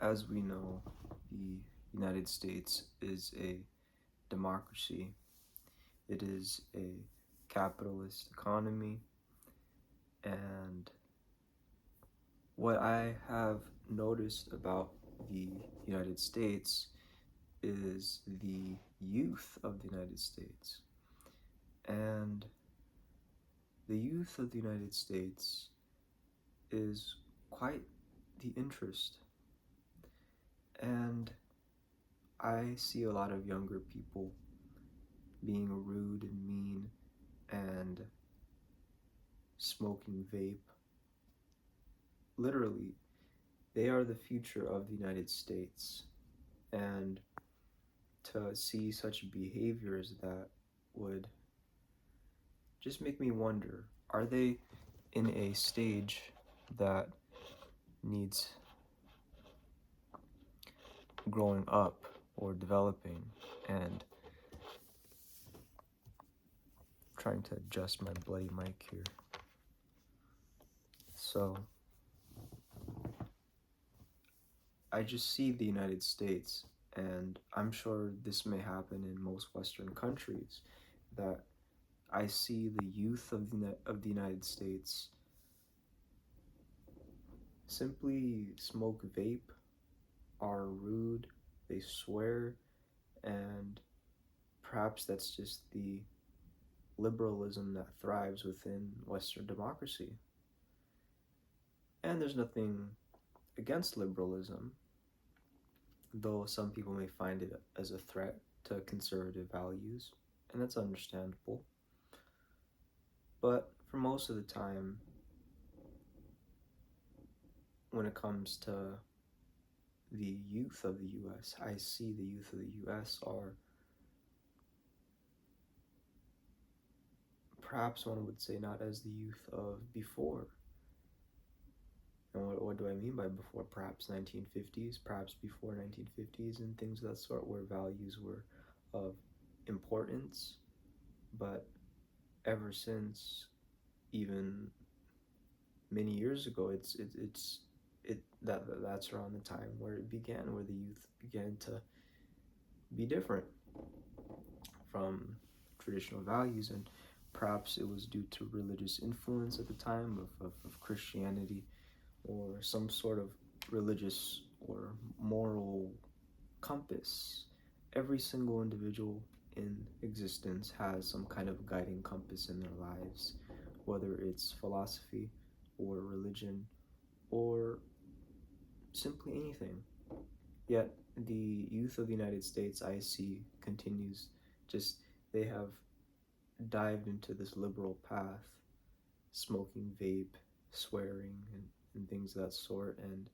As we know, the United States is a democracy. It is a capitalist economy, and what I have noticed about the United States is the youth of the United States. And the youth of the United States is quite the interest. And I see a lot of younger people being rude and mean and smoking vape. Literally, they are the future of the United States. And to see such behaviors that would just make me wonder, are they in a stage that needs growing up or developing? And trying to adjust my bloody mic here. So I just see the United States, and I'm sure this may happen in most Western countries, that I see the youth of the United States simply smoke vape, are rude, they swear, and perhaps that's just the liberalism that thrives within Western democracy. And there's nothing against liberalism, though some people may find it as a threat to conservative values, and that's understandable. But for most of the time, when it comes to the youth of the US, I see the youth of the US are perhaps one would say not as the youth of before. And what do I mean by before? Perhaps 1950s, perhaps before 1950s, and things of that sort, where values were of importance. But ever since, even many years ago, that's around the time where it began, where the youth began to be different from traditional values, and perhaps it was due to religious influence at the time of Christianity, or some sort of religious or moral compass. Every single individual in existence has some kind of guiding compass in their lives, whether it's philosophy or religion or simply anything. Yet the youth of the United States, I see, continues just, they have dived into this liberal path, smoking vape, swearing, and things of that sort. And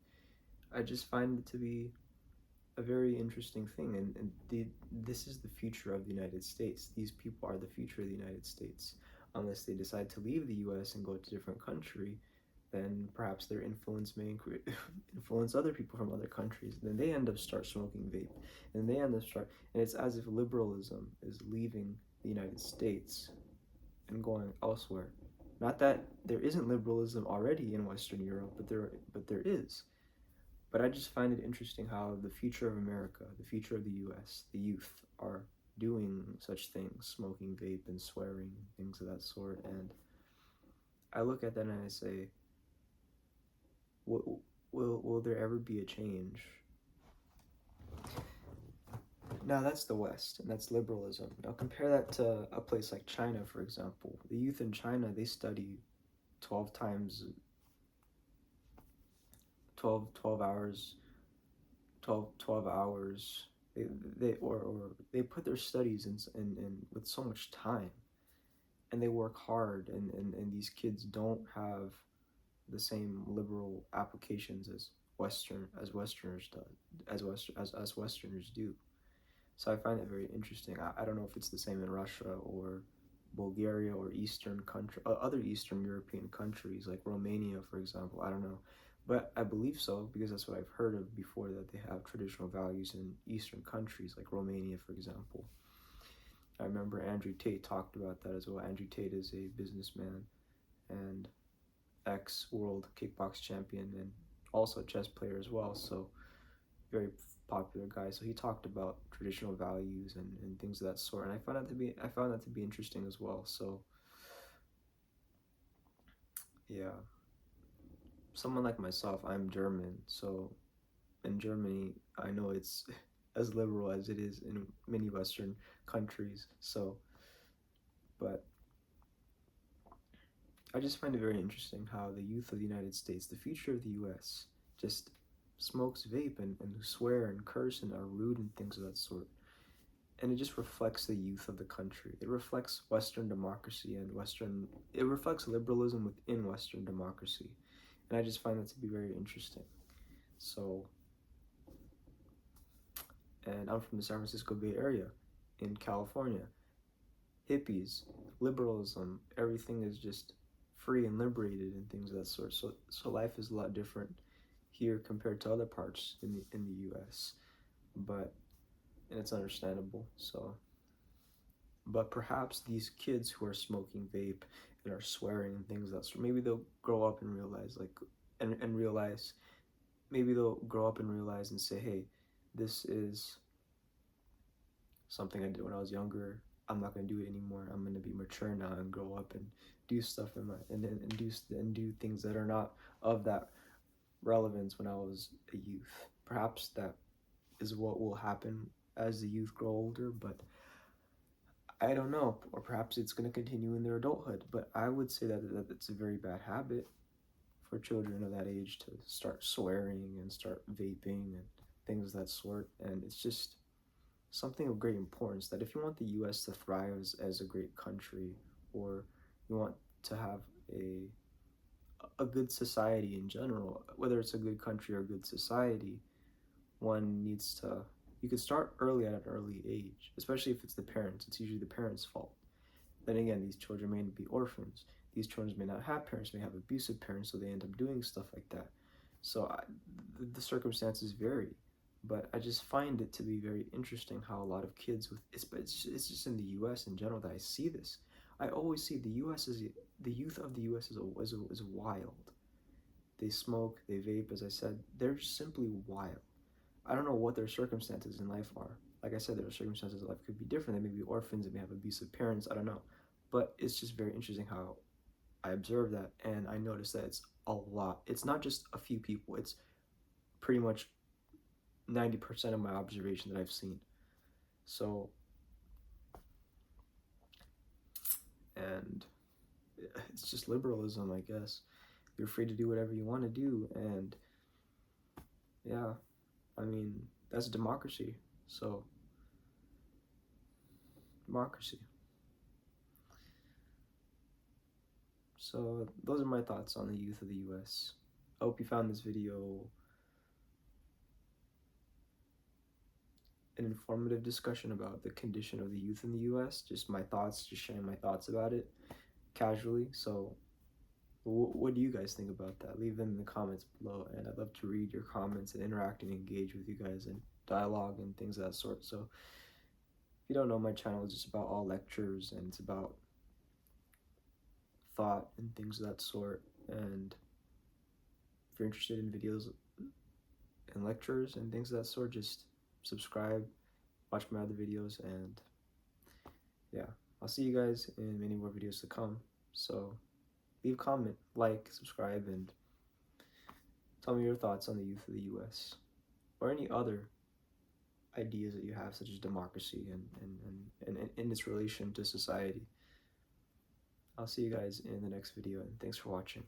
I just find it to be a very interesting thing. This is the future of the United States. These people are the future of the United States. Unless they decide to leave the US and go to a different country, then perhaps their influence may influence other people from other countries. Then they end up start smoking vape, and they end up start, and it's as if liberalism is leaving the United States and going elsewhere. Not that there isn't liberalism already in Western Europe, but there is. But I just find it interesting how the future of America, the future of the US, the youth are doing such things, smoking vape and swearing, things of that sort. And I look at that and I say, will there ever be a change? Now that's the West, and that's liberalism. Now compare that to a place like China, for example. The youth in China, they study 12 times, 12 hours, 12 hours. Or they put their studies in with so much time, and they work hard, and these kids don't have the same liberal applications as Westerners do, as Westerners do. So I find it very interesting. I don't know if it's the same in Russia or Bulgaria or other Eastern European countries like Romania, for example. I don't know, but I believe so because that's what I've heard of before, that they have traditional values in Eastern countries like Romania, for example. I remember Andrew Tate talked about that as well. Andrew Tate is a businessman and ex-world kickbox champion and also a chess player as well. So very popular guy. So he talked about traditional values and things of that sort, and I found that to be interesting as well. So yeah, someone like myself, I'm German, so in Germany, I know it's as liberal as it is in many Western countries. So, but I just find it very interesting how the youth of the United States, the future of the U.S., just smokes vape and swear and curse and are rude and things of that sort. And it just reflects the youth of the country. It reflects Western democracy and it reflects liberalism within Western democracy. And I just find that to be very interesting. So, and I'm from the San Francisco Bay Area in California. Hippies, liberalism, everything is just free and liberated and things of that sort. So life is a lot different here compared to other parts in the U.S. But and it's understandable. So, but perhaps these kids who are smoking vape and are swearing and things of that sort, maybe they'll grow up and realize and realize maybe they'll grow up and realize and say, hey, this is something I did when I was younger. I'm not gonna do it anymore. I'm gonna be mature now and grow up and do stuff in my and do things that are not of that relevance when I was a youth. Perhaps that is what will happen as the youth grow older, but I don't know. Or perhaps it's gonna continue in their adulthood. But I would say that it's a very bad habit for children of that age to start swearing and start vaping and things of that sort. And it's just something of great importance that if you want the US to thrive as a great country, or you want to have a good society in general, whether it's a good country or a good society, one needs to you could start early at an early age, especially if it's the parents. It's usually the parents' fault. Then again, these children may be orphans. These children may not have parents, may have abusive parents, so they end up doing stuff like that. So the circumstances vary, but I just find it to be very interesting how a lot of kids it's just in the U.S. in general that I see this. I always see the youth of the U.S. is wild. They smoke, they vape, as I said. They're simply wild. I don't know what their circumstances in life are. Like I said, their circumstances in life could be different. They may be orphans, they may have abusive parents, I don't know. But it's just very interesting how I observe that and I notice that it's a lot. It's not just a few people, it's pretty much 90% of my observation that I've seen. So, and it's just liberalism, I guess. You're free to do whatever you want to do, and yeah, I mean, that's democracy. So, democracy. So, those are my thoughts on the youth of the US. I hope you found this video an informative discussion about the condition of the youth in the US. Just my thoughts, just sharing my thoughts about it casually. So, what do you guys think about that? Leave them in the comments below, and I'd love to read your comments and interact and engage with you guys and dialogue and things of that sort. So, if you don't know, my channel is just about all lectures and it's about thought and things of that sort. And if you're interested in videos and lectures and things of that sort, just subscribe, watch my other videos, and yeah, I'll see you guys in many more videos to come. So leave a comment, like, subscribe, and tell me your thoughts on the youth of the US or any other ideas that you have, such as democracy and its relation to society. I'll see you guys in the next video, and thanks for watching.